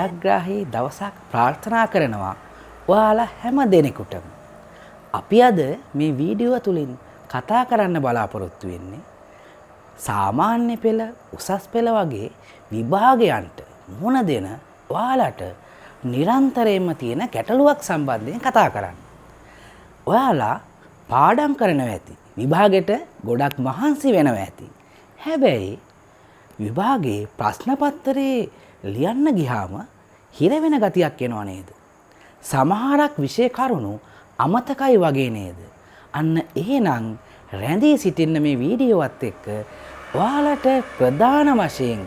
ජයග්‍රාහී දවසක් ප්‍රාර්ථනා කරනවා ඔයාලා හැම දෙනෙකුටම. අපි අද මේ වීඩියෝ තුලින් කතා කරන්න බලාපොරොත්තු වෙන්නේ සාමාන්‍ය පෙළ උසස් පෙළ වගේ විභාගයන්ට මුහුණ දෙන ඔයාලට නිරන්තරයෙන්ම තියෙන ගැටලුවක් සම්බන්ධයෙන් කතා කරන්න. ඔයාලා පාඩම් කරනවා ඇති. විභාගෙට ගොඩක් මහන්සි වෙනවා ඇති. හැබැයි විභාගේ ප්‍රශ්න පත්‍රයේ ලියන්න ගියාම හිර වෙන ගතියක් එනවා නේද? සමහරක් විෂය කරුණු අමතකයි වගේ නේද? අන්න එහෙනම් රැඳී සිටින්න මේ වීඩියෝවත් එක්ක ඔයාලට ප්‍රධාන වශයෙන්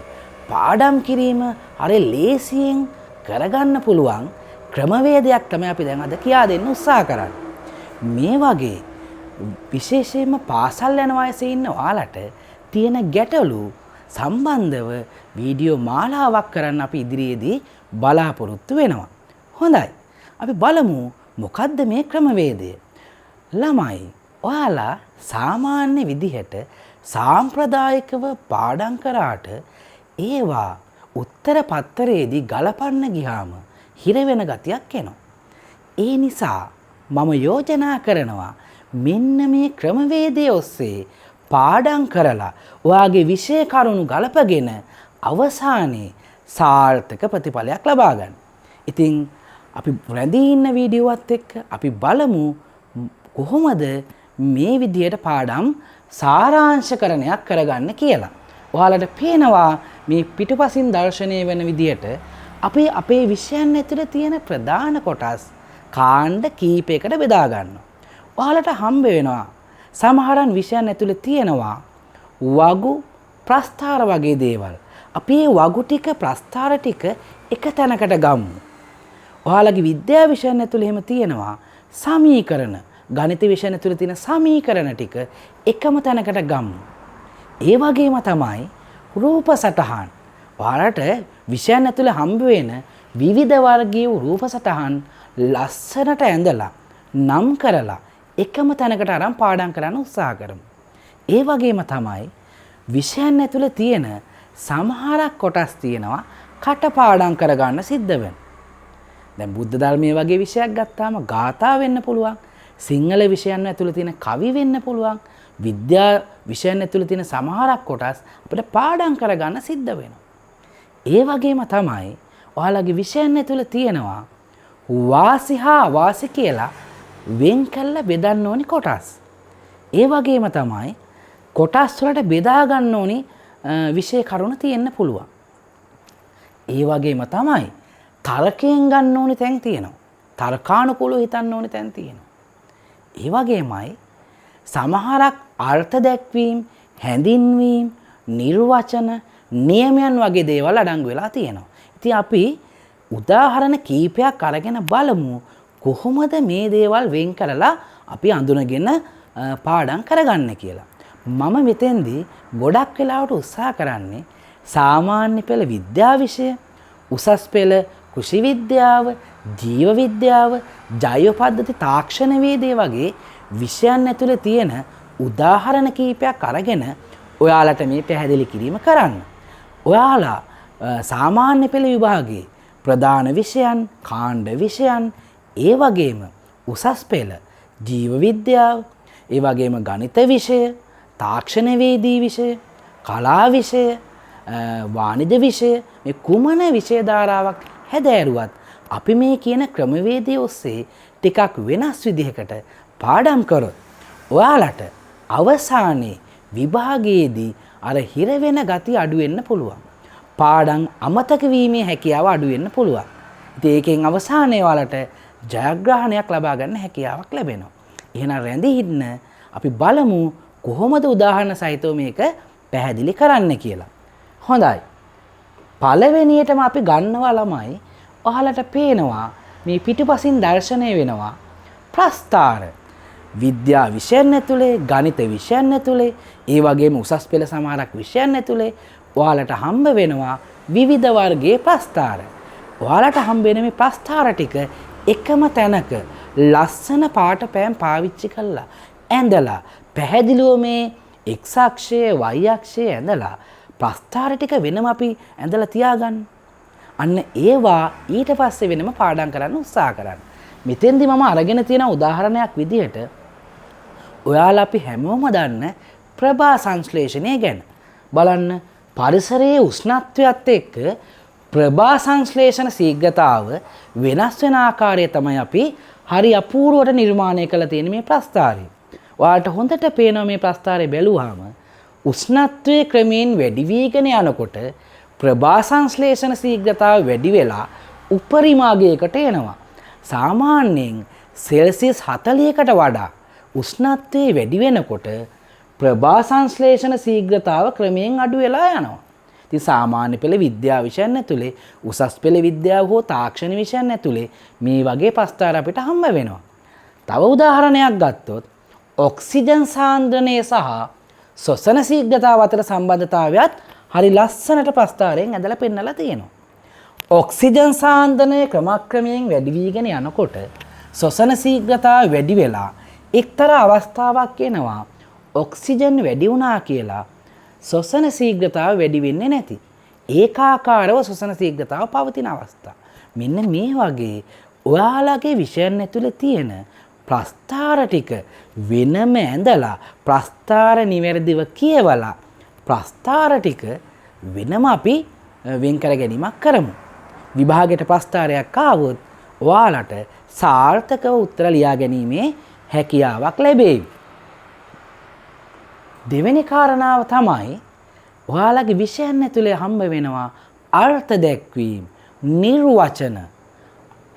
පාඩම් කිරීම අර ලේසියෙන් කරගන්න පුළුවන් ක්‍රමවේදයක් තමයි අපි දැන් අද කියා දෙන්න උත්සාහ කරන්නේ. මේ වගේ විශේෂයෙන්ම පාසල් යන වයසේ ඉන්න ඔයාලට තියෙන ගැටලු සම්බන්ධව වීඩියෝ මාලාවක් කරන්න අපි ඉදිරියේදී බලාපොරොත්තු වෙනවා. හොඳයි. අපි බලමු මොකද්ද මේ ක්‍රමවේදය. ළමයි ඔයාලා සාමාන්‍ය විදිහට සාම්ප්‍රදායිකව පාඩම් කරාට ඒවා උත්තර පත්‍රයේදී ගලපන්න ගියාම හිර වෙන ගතියක් එනවා. ඒ නිසා මම යෝජනා කරනවා මෙන්න මේ ක්‍රමවේදයේ ඔස්සේ පාඩම් කරලා ඔයාගේ විෂය කරුණු ගලපගෙන අවසානයේ සාර්ථක ප්‍රතිඵලයක් ලබා ගන්න. ඉතින් අපි රැඳී ඉන්න වීඩියෝවත් එක්ක අපි බලමු කොහොමද මේ විදියට පාඩම් සාරාංශකරණයක් කරගන්න කියලා. ඔයාලට පේනවා මේ පිටුපසින් දර්ශනය වෙන විදියට අපි අපේ විෂයන් ඇතුළේ තියෙන ප්‍රධාන කොටස් කාණ්ඩ කීපයකට බෙදා ගන්නවා. ඔයාලට හම්බ වෙනවා සමහරන් විෂයන් ඇතුළේ තියෙනවා වගු ප්‍රස්ථාර වගේ දේවල්. අපි මේ වගු ටික ප්‍රස්ථාර ටික එක තැනකට ගමු. ඔයාලගේ විද්‍යා විෂයන් ඇතුළේ එහෙම තියෙනවා සමීකරණ. ගණිත විෂයන් ඇතුළේ තියෙන සමීකරණ ටික එකම තැනකට ගමු. ඒ වගේම තමයි රූප සටහන්. ඔයාලට විෂයන් ඇතුළේ හම්බ වෙන විවිධ වර්ගයේ රූප සටහන් ලස්සනට ඇඳලා නම් කරලා එකම තැනකට අරන් පාඩම් කරන්න උත්සාහ කරමු. ඒ වගේම තමයි විෂයන් ඇතුළේ තියෙන සමහරක් කොටස් තියෙනවා කටපාඩම් කරගන්න සිද්ධ වෙන. දැන් බුද්ධ ධර්මයේ වගේ විෂයක් ගත්තාම ගාථා වෙන්න පුළුවන්. සිංහල විෂයන් ඇතුළේ තියෙන කවි වෙන්න පුළුවන්. විද්‍යා විෂයන් ඇතුළේ තියෙන සමහරක් කොටස් අපිට පාඩම් කරගන්න සිද්ධ වෙනවා. ඒ වගේම තමයි ඔයාලගේ විෂයන් ඇතුළේ තියෙනවා වාසි හා අවාසි කියලා වෙන් කළා බෙදන්න ඕනි කොටස්. ඒ වගේම තමයි කොටස් වලට බෙදා ගන්න ඕනි විෂය කරුණු තියෙන්න පුළුවන්. ඒ වගේම තමයි තර්කයෙන් ගන්න ඕනි තැන් තියෙනවා. තර්කානුකූලව හිතන්න ඕනි තැන් තියෙනවා. ඒ වගේමයි සමහරක් අර්ථ දැක්වීම, හැඳින්වීම, නිර්වචන, නියමයන් වගේ දේවල් අඩංගු වෙලා තියෙනවා. ඉතින් අපි උදාහරණ කීපයක් අරගෙන බලමු කොහොමද මේ දේවල් වෙන් කරලා අපි අඳුනගෙන පාඩම් කරගන්න කියලා. මම මෙතෙන්දී ගොඩක් වෙලාවට උත්සාහ කරන්නේ සාමාන්‍ය පෙළ විද්‍යා විෂය, උසස් පෙළ කෘෂි විද්‍යාව, ජීව විද්‍යාව, ජෛව පද්ධති තාක්ෂණ වේදේ වගේ විෂයන් ඇතුළේ තියෙන උදාහරණ කීපයක් අරගෙන ඔයාලට මේ පැහැදිලි කිරීම කරන්න. ඔයාලා සාමාන්‍ය පෙළ විභාගයේ ප්‍රධාන විෂයන්, කාණ්ඩ විෂයන්, ඒ වගේම උසස් පෙළ ජීව විද්‍යාව, ඒ වගේම ගණිත විෂය, තාක්ෂණ වේදී විෂය, කලා විෂය, වාණිජ විෂය මේ කුමන විෂය ධාරාවක් හැදෑරුවත් අපි මේ කියන ක්‍රමවේදය ඔස්සේ ටිකක් වෙනස් විදිහකට පාඩම් කරොත් ඔයාලට අවසානයේ විභාගයේදී අර හිර වෙන ගතිය අඩු වෙන්න පුළුවන්. පාඩම් අමතක වීමේ හැකියාව අඩු වෙන්න පුළුවන්. ඉතින් ඒකෙන් අවසානයේ ඔයාලට ජයග්‍රහණයක් ලබා ගන්න හැකියාවක් ලැබෙනවා. එහෙනම් රැඳී ඉන්න අපි බලමු කොහොමද උදාහරණ සහිතව මේක පැහැදිලි කරන්න කියලා. හොඳයි. පළවෙනියටම අපි ගන්නවා ළමයි ඔයාලට පේනවා මේ පිටුපසින් දර්ශනය වෙනවා ප්‍රස්ථාර. විද්‍යා විෂයන් ඇතුලේ, ගණිත විෂයන් ඇතුලේ, ඒ වගේම උසස් පෙළ සමහරක් විෂයන් ඇතුලේ ඔයාලට හම්බ වෙනවා විවිධ වර්ගයේ ප්‍රස්ථාර. ඔයාලට හම්බ වෙන මේ ප්‍රස්ථාර ටික එකම තැනක ලස්සන පාට පෑම් පාවිච්චි කළා ඇඳලා පැහැදිලිව මේ x අක්ෂය y අක්ෂය ඇඳලා ප්‍රස්ථාර ටික වෙනම අපි ඇඳලා තියාගන්න. අන්න ඒවා ඊට පස්සේ වෙනම පාඩම් කරන්න උත්සාහ කරන්න. මෙතෙන්දි මම අරගෙන තියෙන උදාහරණයක් විදිහට ඔයාලා අපි හැමෝම දන්න ප්‍රභා සංශ්ලේෂණය ගැන බලන්න. පරිසරයේ උෂ්ණත්වයත් එක්ක ප්‍රභා සංශ්ලේෂණ ශීඝ්‍රතාව වෙනස් වෙන ආකාරය තමයි අපි හරි අපූර්වට නිර්මාණය කළ තියෙන මේ ප්‍රස්ථාරය. ඔයාලට හොඳට පේනවා මේ ප්‍රස්ථාරය බැලුවාම උෂ්ණත්වයේ ක්‍රමයෙන් වැඩි වීගෙන යනකොට ප්‍රභා සංශ්ලේෂණ ශීඝ්‍රතාව වැඩි වෙලා උපරිම අගයකට එනවා. සාමාන්‍යයෙන් සෙල්සියස් 40කට වඩා උෂ්ණත්වයේ වැඩි වෙනකොට ප්‍රභා සංශ්ලේෂණ ශීඝ්‍රතාව ක්‍රමයෙන් අඩු වෙලා යනවා. ඉතින් සාමාන්‍ය පෙළ විද්‍යා විෂයන් ඇතුලේ උසස් පෙළ විද්‍යාව හෝ තාක්ෂණ විෂයන් ඇතුලේ මේ වගේ ප්‍රස්ථාර අපිට හම්බ වෙනවා. තව උදාහරණයක් ගත්තොත් ඔක්සිජන් සාන්ද්‍රණය සහ ශ්වසන ශීඝ්‍රතාව අතර සම්බන්ධතාවයත් හරි ලස්සනට ප්‍රස්ථාරයෙන් ඇදලා පෙන්නලා තියෙනවා. ඔක්සිජන් සාන්ද්‍රණය ක්‍රමක්‍රමයෙන් වැඩි වීගෙන යනකොට ශ්වසන ශීඝ්‍රතාව වැඩි වෙලා එක්තරා අවස්ථාවක් එනවා ඔක්සිජන් වැඩි වුණා කියලා ශ්වසන ශීඝ්‍රතාව වැඩි වෙන්නේ නැති. ඒකාකාරව ශ්වසන ශීඝ්‍රතාව පවතින අවස්ථා. මෙන්න මේ වගේ ඔයාලගේ විෂයන් ඇතුලේ තියෙන ප්‍රස්ථාර ටික වෙනම ඇඳලා ප්‍රස්ථාර නිවැරදිව කියවලා ප්‍රස්ථාර ටික වෙනම අපි වෙන් කර ගැනීමක් කරමු. විභාගයට ප්‍රස්ථාරයක් ආවොත් ඔයාලට සාර්ථකව උත්තර ලියා ගැනීමේ හැකියාවක් ලැබේවි. දෙවෙනි කාරණාව තමයි ඔයාලගේ විෂයන් ඇතුලේ හම්බ වෙනවා අර්ථ දැක්වීම, නිර්වචන,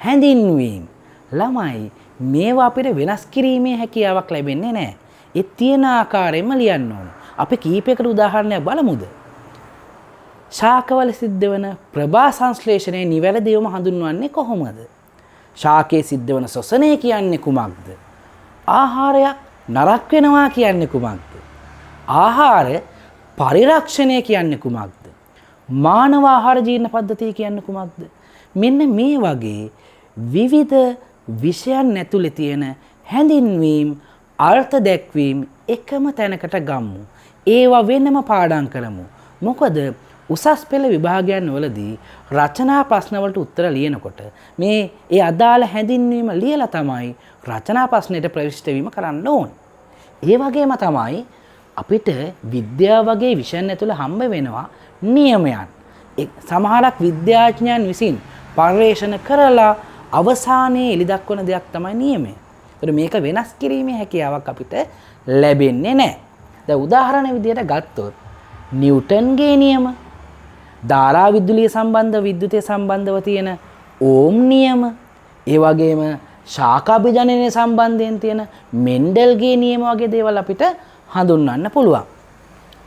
හැඳින්වීම. ළමයි මේවා අපිට වෙනස් කිරීමේ හැකියාවක් ලැබෙන්නේ නැහැ. ඒ තියෙන ආකාරයෙන්ම ලියන්න ඕන. අපි කීපයකට උදාහරණයක් බලමුද? ශාකවල සිද්ධ වෙන ප්‍රභා සංශ්ලේෂණය නිවැරදිවම හඳුන්වන්නේ කොහොමද? ශාකයේ සිද්ධ වෙන ශ්වසනය කියන්නේ කුමක්ද? ආහාරයක් නරක වෙනවා කියන්නේ කුමක්ද? ආහාර පරිරක්ෂණය කියන්නේ කුමක්ද? මානව ආහාර ජීර්ණ පද්ධතිය කියන්නේ කුමක්ද? මෙන්න මේ වගේ විවිධ විෂයන් ඇතුලේ තියෙන හැඳින්වීම්, අර්ථ දැක්වීම එකම තැනකට ගමු. ඒවා වෙනම පාඩම් කරමු. මොකද උසස් පෙළ විභාගයන් වලදී රචනා ප්‍රශ්න වලට උත්තර ලියනකොට මේ ඒ අදාළ හැඳින්වීම ලියලා තමයි රචනා ප්‍රශ්නෙට ප්‍රවිෂ්ඨ වීම කරන්න ඕන. ඒ වගේම තමයි අපිට විද්‍යාව වගේ විෂයන් ඇතුළේ හම්බ වෙනවා නියමයන්. සමහරක් විද්‍යාඥයන් විසින් පර්යේෂණ කරලා අවසානයේ එළි දක්වන දෙයක් තමයි නියමය. ඒතර මේක වෙනස් කිරීමේ හැකියාවක් අපිට ලැබෙන්නේ නැහැ. දැන් උදාහරණ විදියට ගත්තොත් නිව්ටන්ගේ නියම, ධාරා විදුලිය සම්බන්ධ විද්‍යුතය සම්බන්ධව තියෙන ඕම් නියම, ඒ වගේම ශාකාභිජනනය සම්බන්ධයෙන් තියෙන මෙන්ඩල්ගේ නියම වගේ දේවල් අපිට හඳුන්වන්න පුළුවන්.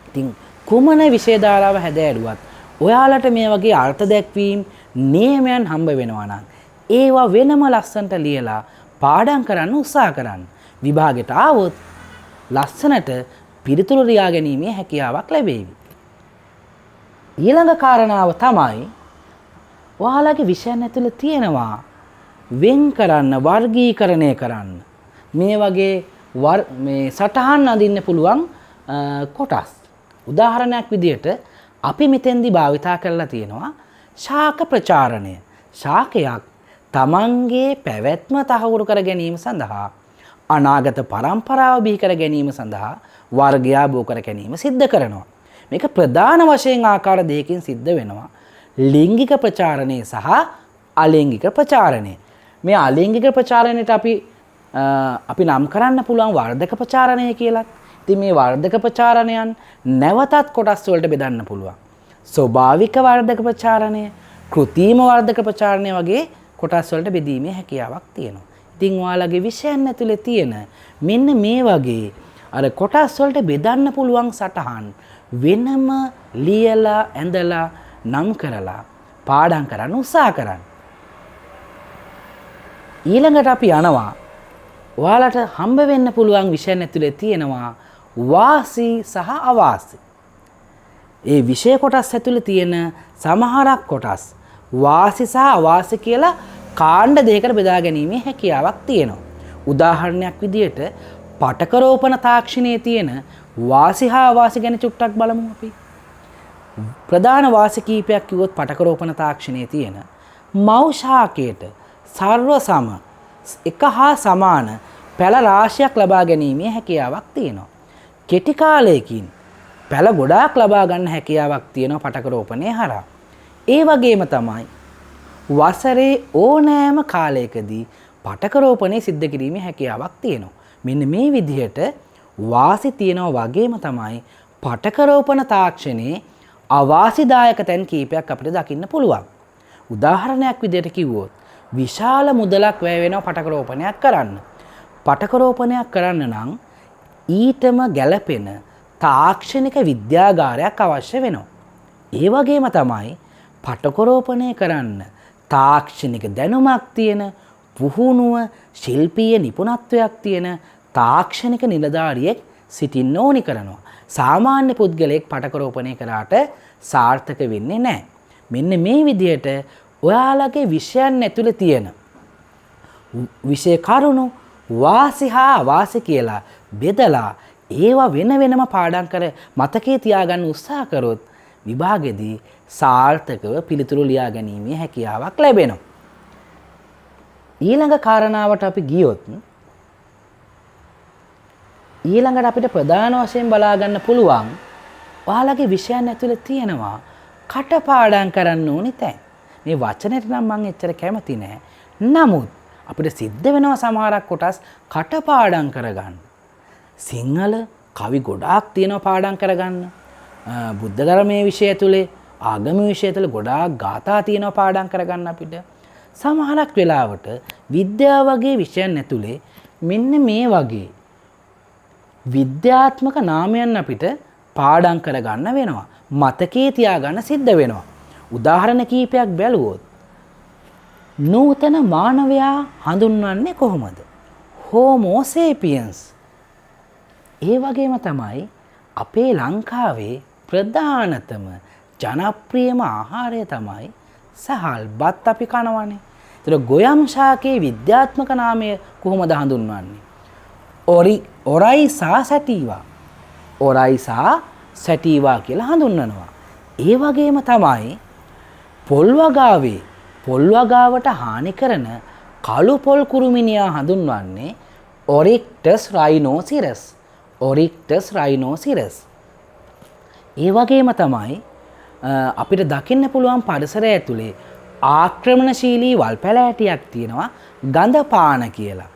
ඉතින් කුමන විෂය ධාරාව හැදෑරුවත් ඔයාලට මේ වගේ අර්ථ දැක්වීම් නියමයන් හම්බ වෙනවා නම් ඒවා වෙනම ලස්සනට ලියලා පාඩම් කරන්න උත්සාහ කරන්න. විභාගෙට ආවොත් ලස්සනට පිළිතුරු ලියා ගැනීමේ හැකියාවක් ලැබේවි. ඊළඟ කාරණාව තමයි ඔයාලගේ විෂයන් ඇතුළේ තියෙනවා වෙන් කරන්න, වර්ගීකරණය කරන්න. මේ වගේ මේ සටහන් අඳින්න පුළුවන් කොටස්. උදාහරණයක් විදියට අපි මෙතෙන්දි භාවිතා කරලා තියෙනවා ශාක ප්‍රචාරණය. ශාකයක් තමන්ගේ පැවැත්ම තහවුරු කර ගැනීම සඳහා, අනාගත පරම්පරාව බිහි කර ගැනීම සඳහා වර්ගය බෝ කර ගැනීම සිද්ධ කරනවා. මේක ප්‍රධාන වශයෙන් ආකාර දෙකකින් සිද්ධ වෙනවා. ලිංගික ප්‍රචාරණය සහ අලිංගික ප්‍රචාරණය. මේ අලිංගික ප්‍රචාරණයට අපි නම් කරන්න පුළුවන් වර්ධක ප්‍රචාරණය කියලා. ඉතින් මේ වර්ධක ප්‍රචාරණයන් නැවතත් කොටස් වලට බෙදන්න පුළුවන්. ස්වභාවික වර්ධක ප්‍රචාරණය, කෘත්‍රිම වර්ධක ප්‍රචාරණය වගේ කොටස් වලට බෙදීමේ හැකියාවක් තියෙනවා. ඉතින් ඔයාලගේ විෂයන් ඇතුලේ තියෙන මෙන්න මේ වගේ අර කොටස් වලට බෙදන්න පුළුවන් සටහන් වෙනම ලියලා ඇඳලා නම් කරලා පාඩම් කරන්න උත්සාහ කරන්න. ඊළඟට අපි යනවා ඔයාලට හම්බ වෙන්න පුළුවන් විෂයන් ඇතුලේ තියෙනවා වාසි සහ අවාසි. ඒ විෂය කොටස් ඇතුලේ තියෙන සමහරක් කොටස් වාසි සහ අවාසි කියලා කාණ්ඩ දෙකකට බෙදා ගැනීමේ හැකියාවක් තියෙනවා. උදාහරණයක් විදියට පටක රෝපණ තාක්ෂණයේ තියෙන වාසි හා අවාසි ගැන චුට්ටක් බලමු අපි. ප්‍රධාන වාසි කීපයක් කිව්වොත් පටකරෝපණ තාක්ෂණයේ තියෙන මව් ශාකයට සර්ව සම එක හා සමාන පැල රාශියක් ලබා ගැනීමේ හැකියාවක් තියෙනවා. කෙටි කාලයකින් පැල ගොඩාක් ලබා ගන්න හැකියාවක් තියෙනවා පටකරෝපණය හරහා. ඒ වගේම තමයි වසරේ ඕනෑම කාලයකදී පටකරෝපණය සිද්ධ කිරීමේ හැකියාවක් තියෙනවා. මෙන්න මේ විදිහට වාසි තියෙනවා වගේම තමයි පටකරෝපණ තාක්ෂණයේ අවාසිදායක තැන් කීපයක් අපිට දකින්න පුළුවන්. උදාහරණයක් විදිහට කිව්වොත් විශාල මුදලක් වැය වෙනවා පටකරෝපණයක් කරන්න. පටකරෝපණයක් කරන්න නම් ඊටම ගැළපෙන තාක්ෂණික විද්‍යාගාරයක් අවශ්‍ය වෙනවා. ඒ වගේම තමයි පටකරෝපණය කරන්න තාක්ෂණික දැනුමක් තියෙන පුහුණුව ශිල්පීය නිපුණත්වයක් තියෙන තාක්ෂණික නිලධාරියෙක් සිටින්න ඕනි කරනවා. සාමාන්‍ය පුද්ගලයෙක් පටකරෝපණය කරාට සාර්ථක වෙන්නේ නැහැ. මෙන්න මේ විදිහට ඔයාලගේ විෂයන් ඇතුළේ තියෙන විෂය කරුණු වාසි හා අවාසි කියලා බෙදලා ඒවා වෙන වෙනම පාඩම් කර මතකයේ තියාගන්න උත්සාහ කරොත් විභාගෙදී සාර්ථකව පිළිතුරු ලියා ගැනීමේ හැකියාවක් ලැබෙනවා. ඊළඟ කාරණාවට අපි ගියොත් ඊළඟට අපිට ප්‍රධාන වශයෙන් බලා ගන්න පුළුවන් ඔයාලගේ විෂයන් ඇතුළේ තියෙනවා කටපාඩම් කරන්න ඕනි තැන්. මේ වචනෙට නම් මම එච්චර කැමති නෑ. නමුත් අපිට සිද්ධ වෙනවා සමහරක් කොටස් කටපාඩම් කරගන්න. සිංහල කවි ගොඩාක් තියෙනවා පාඩම් කරගන්න. බුද්ධ ධර්මයේ විෂය ඇතුලේ ආගම විෂය ඇතුලේ ගොඩාක් ගාථා තියෙනවා පාඩම් කරගන්න අපිට. සමහරක් වෙලාවට විද්‍යාව වගේ විෂයන් ඇතුලේ මෙන්න මේ වගේ විද්‍යාත්මක නාමයන් අපිට පාඩම් කරගන්න වෙනවා. මතකයේ තියාගන්න සිද්ධ වෙනවා. උදාහරණ කීපයක් බැලුවොත් නූතන මානවයා හඳුන්වන්නේ කොහොමද? Homo sapiens. ඒ වගේම තමයි අපේ ලංකාවේ ප්‍රධානතම ජනප්‍රියම ආහාරය තමයි සහල් බත් අපි කනවනේ. ඒතර ගොයම් ශාකයේ විද්‍යාත්මක නාමය කොහොමද හඳුන්වන්නේ? ඔරයිසා සැටීවා. ඔරයිසා සැටීවා කියලා හඳුන්වනවා. ඒ වගේම තමයි පොල් වගාවට හානි කරන කළු පොල් කුරුමිනියා හඳුන්වන්නේ ඔරික්ටස් රයිනෝසිරස්. ඔරික්ටස් රයිනෝසිරස්. ඒ වගේම තමයි අපිට දකින්න පුළුවන් පරිසරය ඇතුලේ ආක්‍රමණශීලී වල් පැලෑටියක් තියෙනවා ගඳපාන කියලා.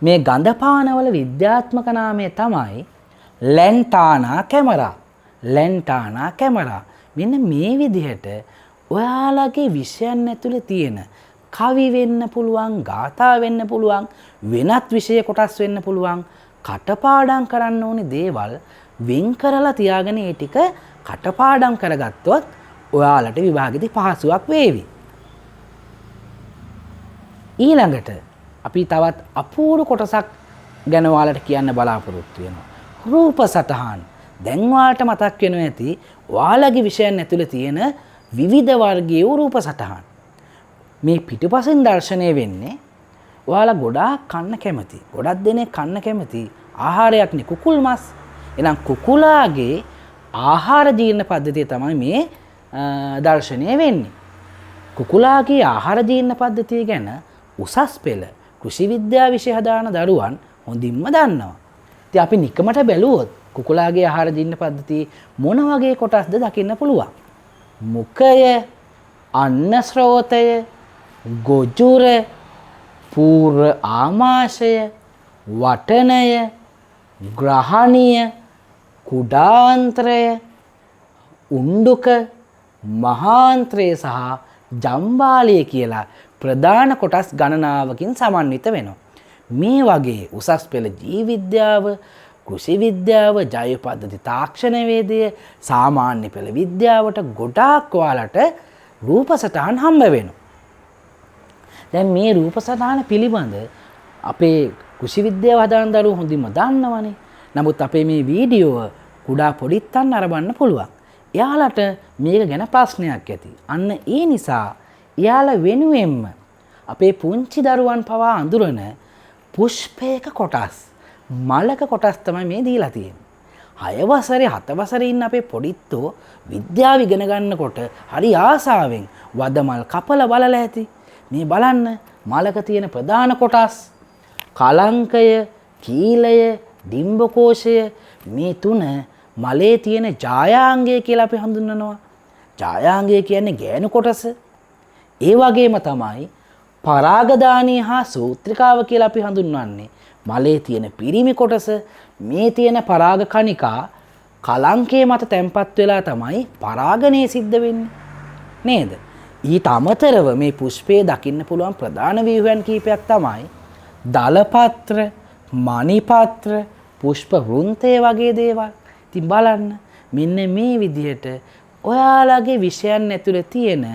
මේ ගඳපානවල විද්‍යාත්මක නාමය තමයි ලැන්ටානා කැමරා. ලැන්ටානා කැමරා. මෙන්න මේ විදිහට ඔයාලගේ විෂයන් ඇතුලේ තියෙන කවි වෙන්න පුළුවන්, ගාථා වෙන්න පුළුවන්, වෙනත් විෂය කොටස් වෙන්න පුළුවන්, කටපාඩම් කරන්න ඕනි දේවල් වෙන් කරලා තියාගෙන ඒ ටික කටපාඩම් කරගත්තොත් ඔයාලට විභාගෙදී පහසුවක් වේවි. ඊළඟට අපි තවත් අපූර්ව කොටසක් ගැන ඔයාලට කියන්න බලාපොරොත්තු වෙනවා. රූප සටහන්. දැන් ඔයාලට මතක් වෙනවා ඇති ඔයාලගේ විෂයන් ඇතුලේ තියෙන විවිධ වර්ගයේ රූප සටහන්. මේ පිටුපසින් දර්ශනය වෙන්නේ ඔයාලා ගොඩාක් කන්න කැමති. ගොඩක් දෙනෙක් කන්න කැමති ආහාරයක්නේ කුකුල් මස්. එහෙනම් කුකුලාගේ ආහාර ජීර්ණ පද්ධතිය තමයි මේ දර්ශනය වෙන්නේ. කුකුලාගේ ආහාර ජීර්ණ පද්ධතිය ගැන උසස් පෙළ කෘෂි විද්‍යා විෂය හදාන දරුවන් හොඳින්ම දන්නවා. ඉතින් අපි නිකමට බැලුවොත් කුකුලාගේ ආහාර ජීර්ණ පද්ධතිය මොන වගේ කොටස්ද දකින්න පුළුවන්? මුඛය, අන්න ස්රෝතය, ගොජුර, පූර්ව ආමාශය, වටනය, ග්‍රහණීය, කුඩාන්ත්‍රය, උණ්ඩුක, මහාන්ත්‍රය සහ ජම්බාලය කියලා ප්‍රධාන කොටස් ගණනාවකින් සමන්විත වෙනවා. මේ වගේ උසස් පෙළ ජීව විද්‍යාව, කෘෂි විද්‍යාව, ජෛව පද්ධති තාක්ෂණ වේදය, සාමාන්‍ය පෙළ විද්‍යාවට ගොඩාක් ඔයාලට රූප සටහන් හම්බ වෙනවා. දැන් මේ රූප සටහන පිළිබඳ අපේ කෘෂි විද්‍යාව හදාන දරුවෝ හොඳින්ම දන්නවනේ. නමුත් අපේ මේ වීඩියෝව කුඩා පොඩිත් අරබන්න පුළුවන්. එයාලට මේක ගැන ප්‍රශ්නයක් ඇති. අන්න ඒ නිසා එයාලා වෙනුවෙන්ම අපේ පුංචි දරුවන් පවා අඳුරන පුෂ්පයක කොටස්, මලක කොටස් තමයි මේ දීලා තියෙන්නේ. 6 වසරේ 7 වසරේ ඉන්න අපේ පොඩිත්තෝ විද්‍යාව ඉගෙන ගන්නකොට හරි ආසාවෙන් වදමල් කපලා බලලා ඇති. මේ බලන්න මලක තියෙන ප්‍රධාන කොටස් කලංකය, කීලය, ඩිම්බකෝෂය මේ තුන මලේ තියෙන ජායාංගය කියලා අපි හඳුන්වනවා. ජායාංගය කියන්නේ ගෑනු කොටස. ඒ වගේම තමයි පරාගදානී හා සූත්‍රිකාව කියලා අපි හඳුන්වන්නේ. මලේ තියෙන පිරිමි කොටස මේ තියෙන පරාග කණිකා කලංකයේ මත තැම්පත් වෙලා තමයි පරාගණය සිද්ධ වෙන්නේ. නේද? ඊට අමතරව මේ පුෂ්පයේ දකින්න පුළුවන් ප්‍රධාන ව්‍යුහයන් කීපයක් තමයි දලපත්‍ර, මණිපත්‍ර, පුෂ්ප වෘන්තය වගේ දේවල්. ඉතින් බලන්න මෙන්න මේ විදිහට ඔයාලගේ විෂයන් ඇතුලේ තියෙන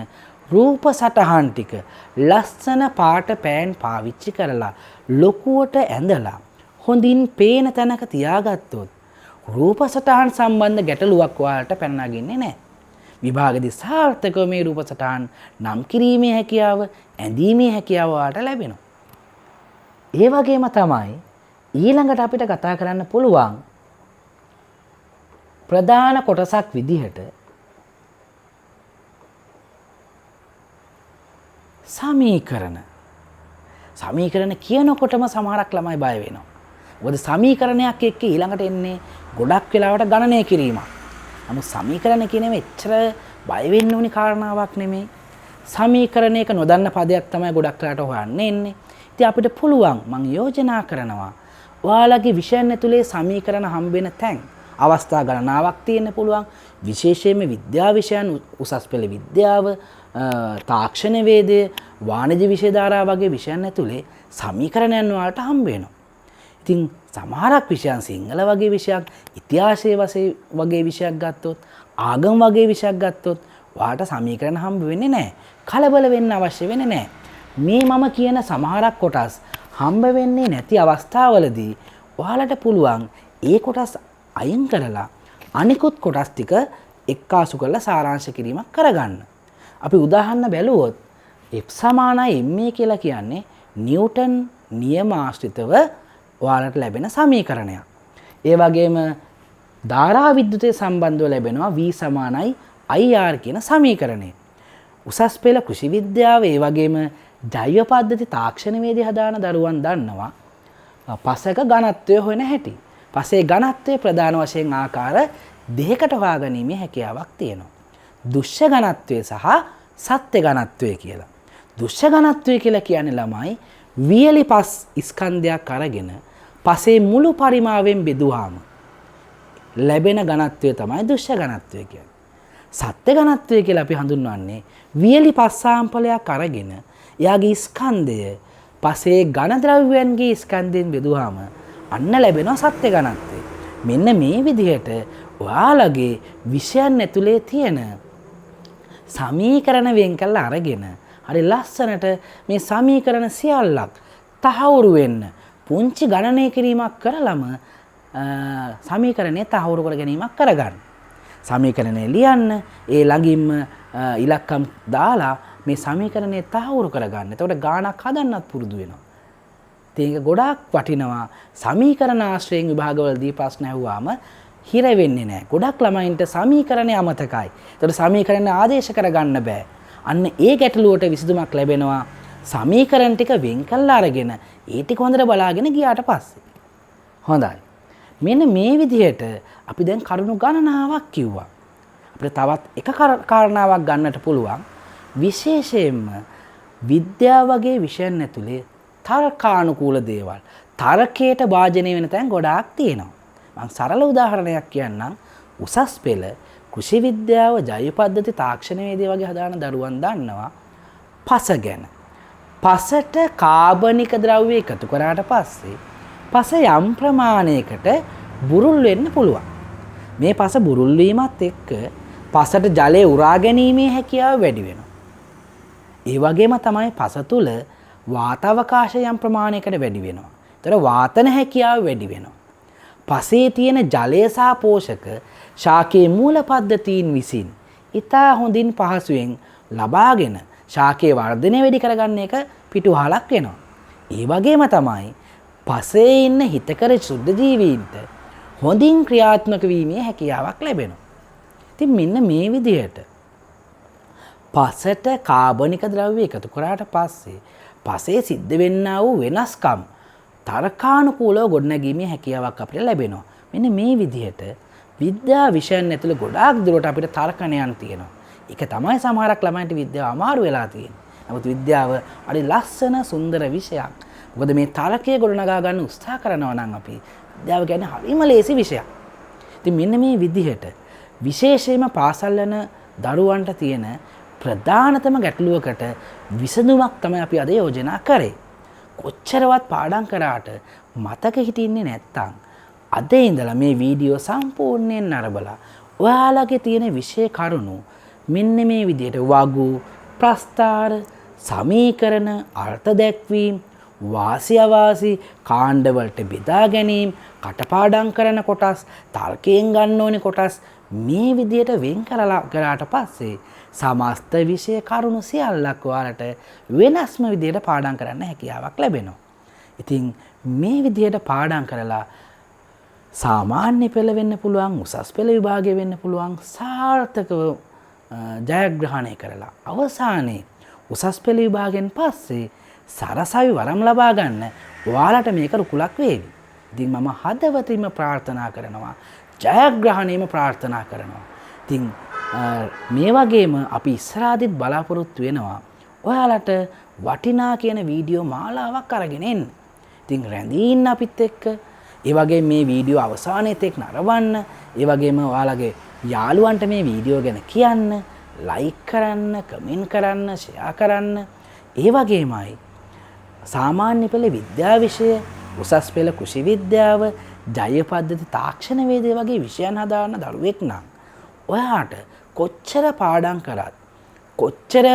රූප සටහන් ටික ලස්සන පාට පෑන් පාවිච්චි කරලා ලොකුවට ඇඳලා හොඳින් පේන තැනක තියාගත්තොත් රූප සටහන් සම්බන්ධ ගැටලුවක් ඔයාලට පැන නගින්නේ නැහැ. විභාගදී සාර්ථකව මේ රූප සටහන් නම් කිරීමේ හැකියාව, ඇඳීමේ හැකියාව ඔයාලට ලැබෙනවා. ඒ වගේම තමයි ඊළඟට අපිට කතා කරන්න පුළුවන් ප්‍රධාන කොටසක් විදිහට සමීකරණ. සමීකරණ කියනකොටම සමහරක් ළමයි බය වෙනවා. මොකද සමීකරණයක් එක්ක ඊළඟට එන්නේ ගොඩක් වෙලාවට ගණනය කිරීමක්. නමුත් සමීකරණ කියන්නේ එච්චර බය වෙන්න ඕනි කාරණාවක් නෙමෙයි. සමීකරණයක නොදන්න පදයක් තමයි ගොඩක් වෙලාවට හොයන්න එන්නේ. ඉතින් අපිට පුළුවන් මම යෝජනා කරනවා ඔයාලගේ විෂයන් ඇතුලේ සමීකරණ හම්බෙන තැන් අවස්ථා ගණනාවක් තියෙන්න පුළුවන්. විශේෂයෙන්ම විද්‍යා විෂයන් උසස් පෙළ විද්‍යාව, තාක්ෂණ වේදය, වාණිජ්‍ය විෂය ධාරා වගේ විෂයන් ඇතුලේ සමීකරණයන් වලට හම්බ වෙනවා. ඉතින් සමහරක් විෂයන් සිංහල වගේ විෂයක්, ඉතිහාසයේ වගේ විෂයක් ගත්තොත්, ආගම වගේ විෂයක් ගත්තොත් ඔයාලට සමීකරණ හම්බ වෙන්නේ නැහැ. කලබල වෙන්න අවශ්‍ය වෙන්නේ නැහැ. මේ මම කියන සමහරක් කොටස් හම්බ වෙන්නේ නැති අවස්ථාවලදී ඔයාලට පුළුවන් ඒ කොටස් අයින් කරලා අනිකුත් කොටස් ටික එක්කාසු කරලා සාරාංශ කිරීමක් කරගන්න. අපි උදාහරණ බැලුවොත් F = ma කියලා කියන්නේ නිව්ටන් නියම ආශ්‍රිතව ඔයාලට ලැබෙන සමීකරණයක්. ඒ වගේම ධාරා විද්‍යුතය සම්බන්ධව ලැබෙනවා V = IR කියන සමීකරණය. උසස් පෙළ කෘෂි විද්‍යාව ඒ වගේම ජෛව පද්ධති තාක්ෂණ වේදී හදාන දරුවන් දන්නවා පසක ඝනත්වය හොයන හැටි. පසේ ඝනත්වයේ ප්‍රධාන වශයෙන් ආකාර දෙකකට හොයාගැනීමේ හැකියාවක් තියෙනවා. දුෂ්‍ය ඝනත්වය සහ සත්‍ය ඝනත්වය කියලා. දුෂ්‍ය ඝනත්වය කියලා කියන්නේ ළමයි වියලි පස් ස්කන්ධයක් අරගෙන පසේ මුළු පරිමාවෙන් බෙදුවාම ලැබෙන ඝනත්වය තමයි දුෂ්‍ය ඝනත්වය කියන්නේ. සත්‍ය ඝනත්වය කියලා අපි හඳුන්වන්නේ වියලි පස් සාම්පලයක් අරගෙන එයාගේ ස්කන්ධය පසේ ඝන ද්‍රව්‍යයන්ගේ ස්කන්ධයෙන් බෙදුවාම අන්න ලැබෙනවා සත්‍ය ඝනත්වය. මෙන්න මේ විදිහට ඔයාලගේ විෂයන් ඇතුලේ තියෙන සමීකරණ වෙන් කරලා අරගෙන හරි ලස්සනට මේ සමීකරණ සියල්ලක් තහවුරු වෙන්න පුංචි ගණනය කිරීමක් කරලම සමීකරණය තහවුරු කර ගැනීමක් කරගන්න. සමීකරණය ලියන්න, ඒ ළඟින්ම ඉලක්කම් දාලා මේ සමීකරණය තහවුරු කරගන්න. එතකොට ගාණක් හදන්නත් පුරුදු වෙනවා. ඒක ගොඩාක් වටිනවා. සමීකරණ ආශ්‍රයෙන් විභාගවලදී ප්‍රශ්න ඇහුවාම හිර වෙන්නේ නැහැ. ගොඩක් ළමයින්ට සමීකරණය අමතකයි. ඒතකොට සමීකරණ ආදේශ කරගන්න බෑ. අන්න ඒ ගැටලුවට විසඳුමක් ලැබෙනවා සමීකරණ ටික වෙන් කරලා අරගෙන ඒ ටික හොඳට බලාගෙන ගියාට පස්සේ. හොඳයි. මෙන්න මේ විදිහට අපි දැන් කරුණු ගණනාවක් කිව්වා. අපිට තවත් එක කාරණාවක් ගන්නට පුළුවන්. විශේෂයෙන්ම විද්‍යාව වගේ විෂයන් ඇතුලේ තර්කානුකූල දේවල්, තර්කයට භාජනය වෙන තැන් ගොඩාක් තියෙනවා. මම සරල උදාහරණයක් කියන්නම්. උසස් පෙළ කෘෂි විද්‍යාව, ජෛව පද්ධති, තාක්ෂණ වේදී වගේ හදාන දරුවන් දන්නවා පස ගැන. පසට කාබනික ද්‍රව්‍ය එකතු කරාට පස්සේ පස යම් ප්‍රමාණයකට බුරුල් වෙන්න පුළුවන්. මේ පස බුරුල් වීමත් එක්ක පසට ජලය උරා ගැනීමේ හැකියාව වැඩි වෙනවා. ඒ වගේම තමයි පස තුල වාතාවකාශය යම් ප්‍රමාණයකට වැඩි වෙනවා. ඒතර වාතන හැකියාව වැඩි වෙනවා. පසේ තියෙන ජලය සහ පෝෂක ශාකයේ මූල පද්ධතීන් විසින් ඉතා හොඳින් පහසුවෙන් ලබාගෙන ශාකයේ වර්ධනය වැඩි කරගන්න එක පිටුවහලක් වෙනවා. ඒ වගේම තමයි පසේ ඉන්න හිතකර සුද්ධ ජීවීන්ට හොඳින් ක්‍රියාත්මක වීමේ හැකියාවක් ලැබෙනවා. ඉතින් මෙන්න මේ විදිහට පසට කාබනික ද්‍රව්‍ය එකතු කරාට පස්සේ පසේ සිද්ධ වෙන්නා වූ වෙනස්කම් තර්කානුකූලව ගොඩනැගීමේ හැකියාවක් අපිට ලැබෙනවා. මෙන්න මේ විදිහට විද්‍යා විෂයන් ඇතුළේ ගොඩාක් දුරට අපිට තර්කණයන් තියෙනවා. ඒක තමයි සමහරක් ළමයින්ට විද්‍යාව අමාරු වෙලා තියෙන්නේ. නමුත් විද්‍යාව හරි ලස්සන සුන්දර විෂයක්. මොකද මේ තර්කය ගොඩනගා ගන්න උත්සාහ කරනවා නම් අපි විද්‍යාව කියන්නේ හරිම ලේසි විෂයක්. ඉතින් මෙන්න මේ විදිහට විශේෂයෙන්ම පාසල් යන දරුවන්ට තියෙන ප්‍රධානතම ගැටලුවකට විසඳුමක් තමයි අපි අද යෝජනා කරේ. කොච්චරවත් පාඩම් කරාට මතක හිටින්නේ නැත්තම් අද ඉඳලා මේ වීඩියෝ සම්පූර්ණයෙන් නරඹලා ඔයාලගේ තියෙන විෂය කරුණු මෙන්න මේ විදිහට වගු ප්‍රස්ථාර සමීකරණ අර්ථ දැක්වීම වාසි අවාසි කාණ්ඩ වලට බෙදා ගැනීම කටපාඩම් කරන කොටස් තර්කයෙන් ගන්න ඕනේ කොටස් මේ විදිහට වෙන් කරලාට පස්සේ සමස්ත විෂය කරුණු සියල්ලක් ඔයාලට වෙනස්ම විදිහට පාඩම් කරන්න හැකියාවක් ලැබෙනවා. ඉතින් මේ විදිහට පාඩම් කරලා සාමාන්‍ය පෙළ වෙන්න පුළුවන් උසස් පෙළ විභාගය වෙන්න පුළුවන් සාර්ථකව ජයග්‍රහණය කරලා අවසානයේ උසස් පෙළ විභාගයෙන් පස්සේ සරසවි වරම් ලබා ගන්න ඔයාලට මේක රුකුලක් වේවි. ඉතින් මම හදවතින්ම ප්‍රාර්ථනා කරනවා ජයග්‍රහණයම ප්‍රාර්ථනා කරනවා. ඉතින් මේ වගේම අපි ඉස්සරහදිත් බලාපොරොත්තු වෙනවා ඔයාලට වටිනා කියන වීඩියෝ මාලාවක් අරගෙන එන්න. ඉතින් රැඳී ඉන්න අපිත් එක්ක ඒ වගේ මේ වීඩියෝ අවසානයේ තෙක් නරඹන්න, ඒ වගේම ඔයාලගේ යාළුවන්ට මේ වීඩියෝ ගැන කියන්න, ලයික් කරන්න, කමෙන්ට් කරන්න, ෂෙයා කරන්න. ඒ වගේමයි සාමාන්‍ය පෙළ විද්‍යා විෂය, උසස් පෙළ කෘෂි විද්‍යාව, ජෛව පද්ධති තාක්ෂණ වේදේ වගේ විෂයන් හදාන්න දරුවෙක් නම් ඔයාට කොච්චර පාඩම් කරත් කොච්චර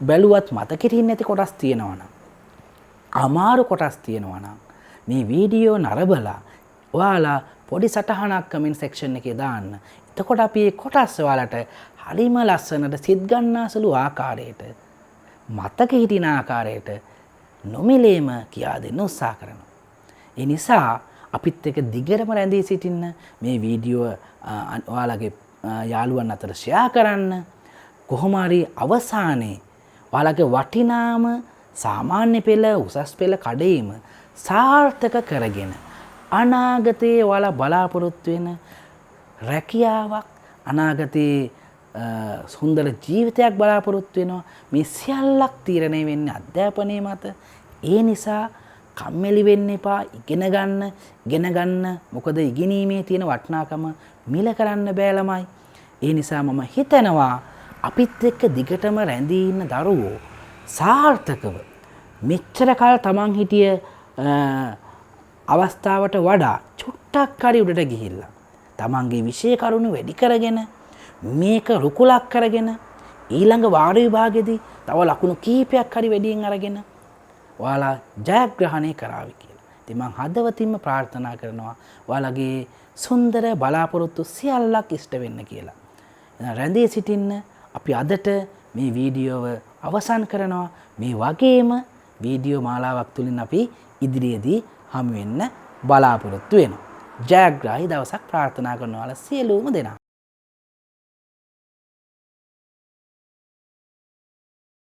බැලුවත් මතකෙට ඉන්නේ නැති කොටස් තියෙනවා නම් අමාරු කොටස් තියෙනවා නම් මේ වීඩියෝ නරඹලා ඔයාලා පොඩි සටහනක් කමෙන්ට් සෙක්ෂන් එකේ දාන්න. එතකොට අපි මේ කොටස් ඔයාලට හරිම ලස්සනට සිත් ගන්නාසුළු ආකාරයට මතක හිටින ආකාරයට නොමිලේම කියා දෙන්න උත්සාහ කරනවා. ඒ නිසා අපිත් එක්ක දිගටම රැඳී සිටින්න, මේ වීඩියෝ ඔයාලගේ යාළුවන් අතර ෂෙයා කරන්න. කොහොම හරි අවසානයේ ඔයාලගේ වටිනාම සාමාන්‍ය පෙළ උසස් පෙළ කඩේම සාර්ථක කරගෙන අනාගතයේ ඔයාලා බලාපොරොත්තු වෙන රැකියාවක් අනාගතයේ සුන්දර ජීවිතයක් බලාපොරොත්තු වෙනවා. මේ සියල්ලක් තීරණය වෙන්නේ අධ්‍යාපනයේ මත. ඒ නිසා කම්මැලි වෙන්න එපා. ඉගෙන ගන්න. මොකද ඉගෙනීමේ තියෙන වටිනාකම මිල කරන්න බෑ ළමයි. ඒ නිසා මම හිතනවා අපිත් එක්ක දිගටම රැඳී ඉන්න දරුවෝ සාර්ථකව මෙච්චර කාල තමන් හිටිය අවස්ථාවට වඩා චුට්ටක් හරි උඩට ගිහිල්ලා තමන්ගේ විෂය කරුණු වැඩි කරගෙන මේක රුකුලක් කරගෙන ඊළඟ වාර විභාගෙදී තව ලකුණු කීපයක් හරි වැඩියෙන් අරගෙන ඔයාලා ජයග්‍රහණය කරાવી කියලා. ඉතින් මම හදවතින්ම ප්‍රාර්ථනා කරනවා ඔයාලගේ සුන්දර බලාපොරොත්තු සියල්ලක් ඉෂ්ට වෙන්න කියලා. රැඳී සිටින්න. අපි අදට මේ වීඩියෝව අවසන් කරනවා. මේ වගේම වීඩියෝ මාලාවක් තුලින් අපි ඉදිරියේදී හමු වෙන්න බලාපොරොත්තු වෙනවා. ජයග්‍රාහී දවසක් ප්‍රාර්ථනා කරනවා සියලුම දෙනා.